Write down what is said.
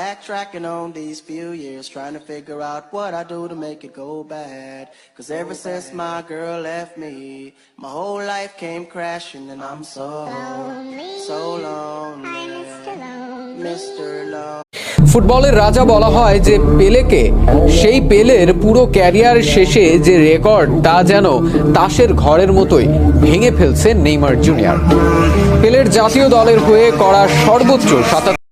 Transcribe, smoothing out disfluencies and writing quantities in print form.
Backtracking on these few years, trying to figure out what I do to make it go bad. Cause ever since my girl left me, my whole life came crashing and I'm so lonely, Mr. Love. ফুটবলের রাজা বলা হয় যে পেলেকে, সেই পেলের পুরো career শেষে যে রেকর্ড তা যেন তাসের ঘরের মতোই ভেঙে ফেলছে নেইমার জুনিয়র। পেলের জাতীয় দলের হয়ে করা সর্বোচ্চ ৭৭